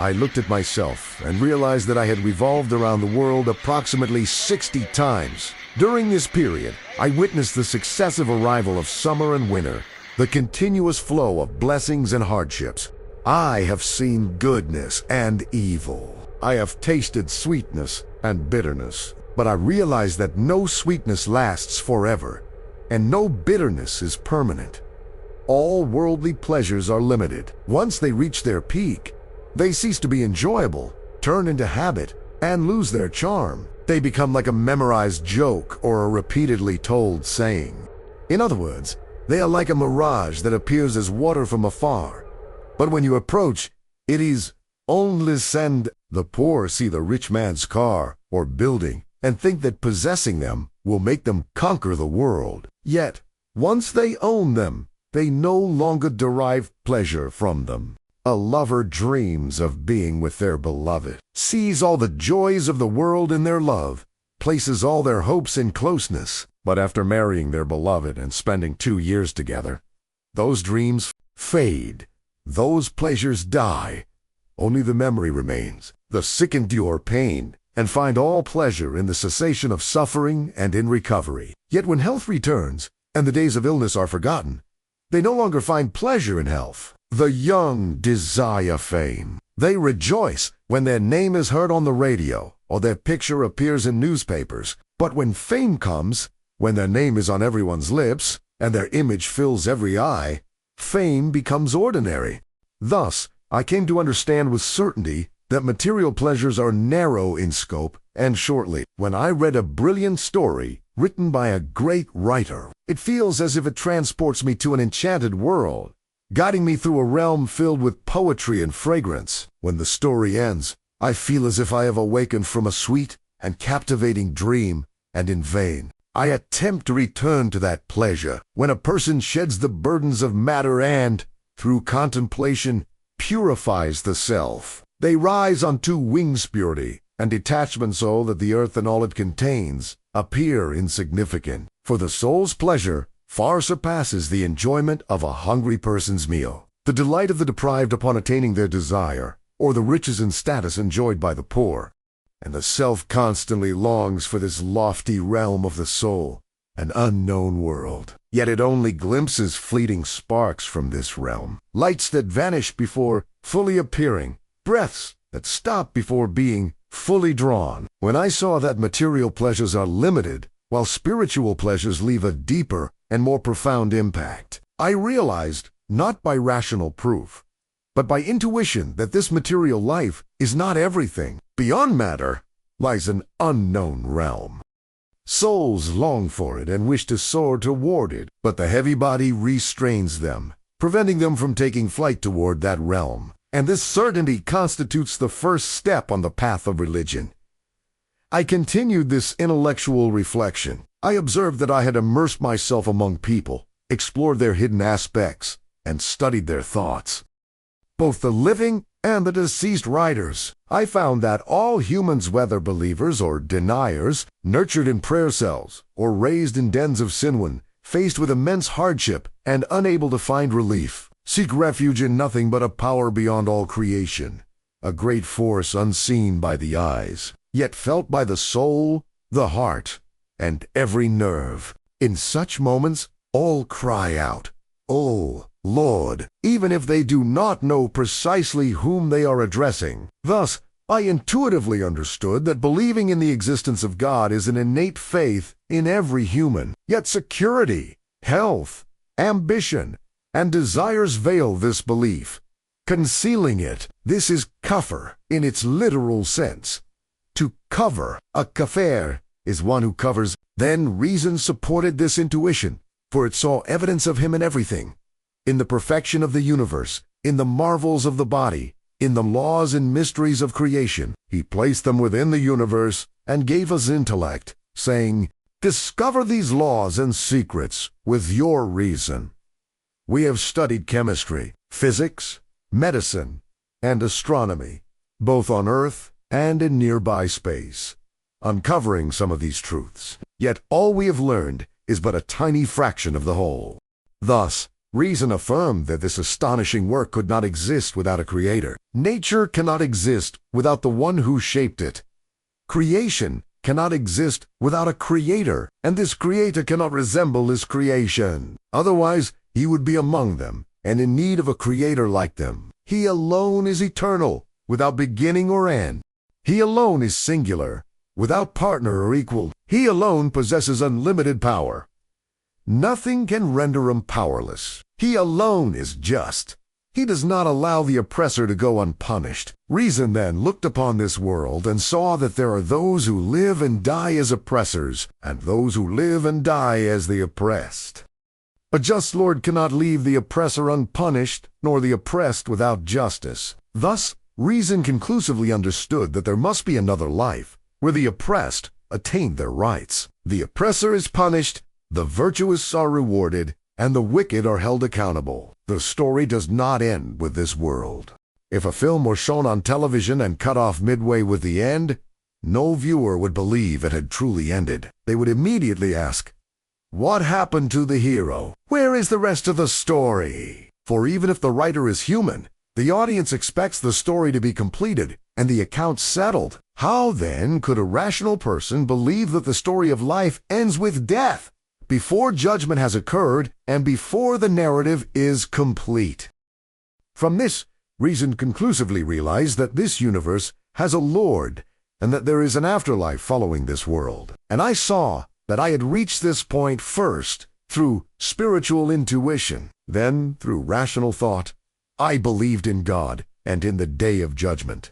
I looked at myself and realized that I had revolved around the world approximately 60 times. During this period, I witnessed the successive arrival of summer and winter, the continuous flow of blessings and hardships. I have seen goodness and evil. I have tasted sweetness and bitterness. But I realize that no sweetness lasts forever, and no bitterness is permanent. All worldly pleasures are limited. Once they reach their peak, they cease to be enjoyable, turn into habit, and lose their charm. They become like a memorized joke or a repeatedly told saying. In other words, they are like a mirage that appears as water from afar. But when you approach, it is onless, and the poor see the rich man's car or building and think that possessing them will make them conquer the world. Yet, once they own them, they no longer derive pleasure from them. A lover dreams of being with their beloved, sees all the joys of the world in their love, places all their hopes in closeness. But after marrying their beloved and spending 2 years together, those dreams fade, those pleasures die. Only the memory remains. The sick endure pain and find all pleasure in the cessation of suffering and in recovery. Yet when health returns and the days of illness are forgotten, they no longer find pleasure in health. The young desire fame. They rejoice when their name is heard on the radio or their picture appears in newspapers. But when fame comes, when their name is on everyone's lips and their image fills every eye, fame becomes ordinary. Thus, I came to understand with certainty that material pleasures are narrow in scope and short-lived. When I read a brilliant story written by a great writer, it feels as if it transports me to an enchanted world, guiding me through a realm filled with poetry and fragrance. When the story ends, I feel as if I have awakened from a sweet and captivating dream, and in vain. I attempt to return to that pleasure when a person sheds the burdens of matter and, through contemplation, purifies the self. They rise on 2 wings purity and detachment so that the earth and all it contains appear insignificant. For the soul's pleasure far surpasses the enjoyment of a hungry person's meal. The delight of the deprived upon attaining their desire, or the riches and status enjoyed by the poor. And the self constantly longs for this lofty realm of the soul, an unknown world. Yet it only glimpses fleeting sparks from this realm, lights that vanish before fully appearing, breaths that stop before being fully drawn. When I saw that material pleasures are limited, while spiritual pleasures leave a deeper and more profound impact, I realized, not by rational proof, but by intuition, that this material life is not everything. Beyond matter lies an unknown realm. Souls long for it and wish to soar toward it, but the heavy body restrains them, preventing them from taking flight toward that realm. And this certainty constitutes the first step on the path of religion. I continued this intellectual reflection. I observed that I had immersed myself among people, explored their hidden aspects, and studied their thoughts. Both the living and the deceased writers. I found that all humans, whether believers or deniers, nurtured in prayer cells or raised in dens of Sinwin, faced with immense hardship and unable to find relief, seek refuge in nothing but a power beyond all creation, a great force unseen by the eyes, yet felt by the soul, the heart, and every nerve. In such moments, all cry out, "Oh, Lord," even if they do not know precisely whom they are addressing. Thus, I intuitively understood that believing in the existence of God is an innate faith in every human. Yet security, health, ambition, and desires veil this belief, concealing it. This is kafir in its literal sense. To cover, a kafir, is one who covers. Then reason supported this intuition, for it saw evidence of him in everything. In the perfection of the universe, in the marvels of the body, in the laws and mysteries of creation. He placed them within the universe and gave us intellect, saying, "Discover these laws and secrets with your reason." We have studied chemistry, physics, medicine, and astronomy, both on Earth and in nearby space, uncovering some of these truths. Yet all we have learned is but a tiny fraction of the whole. Thus, Reason affirmed that this astonishing work could not exist without a creator. Nature cannot exist without the one who shaped it. Creation cannot exist without a creator, and this creator cannot resemble his creation. Otherwise, he would be among them, and in need of a creator like them. He alone is eternal, without beginning or end. He alone is singular, without partner or equal. He alone possesses unlimited power. Nothing can render him powerless. He alone is just. He does not allow the oppressor to go unpunished. Reason then looked upon this world and saw that there are those who live and die as oppressors, and those who live and die as the oppressed. A just Lord cannot leave the oppressor unpunished, nor the oppressed without justice. Thus, reason conclusively understood that there must be another life, where the oppressed attain their rights. The oppressor is punished, the virtuous are rewarded, and the wicked are held accountable. The story does not end with this world. If a film were shown on television and cut off midway with the end, no viewer would believe it had truly ended. They would immediately ask, "What happened to the hero? Where is the rest of the story?" For even if the writer is human, the audience expects the story to be completed and the account settled. How then could a rational person believe that the story of life ends with death, before judgment has occurred and before the narrative is complete? From this, reason conclusively realized that this universe has a Lord and that there is an afterlife following this world. And I saw that I had reached this point first through spiritual intuition, then through rational thought. I believed in God and in the day of judgment.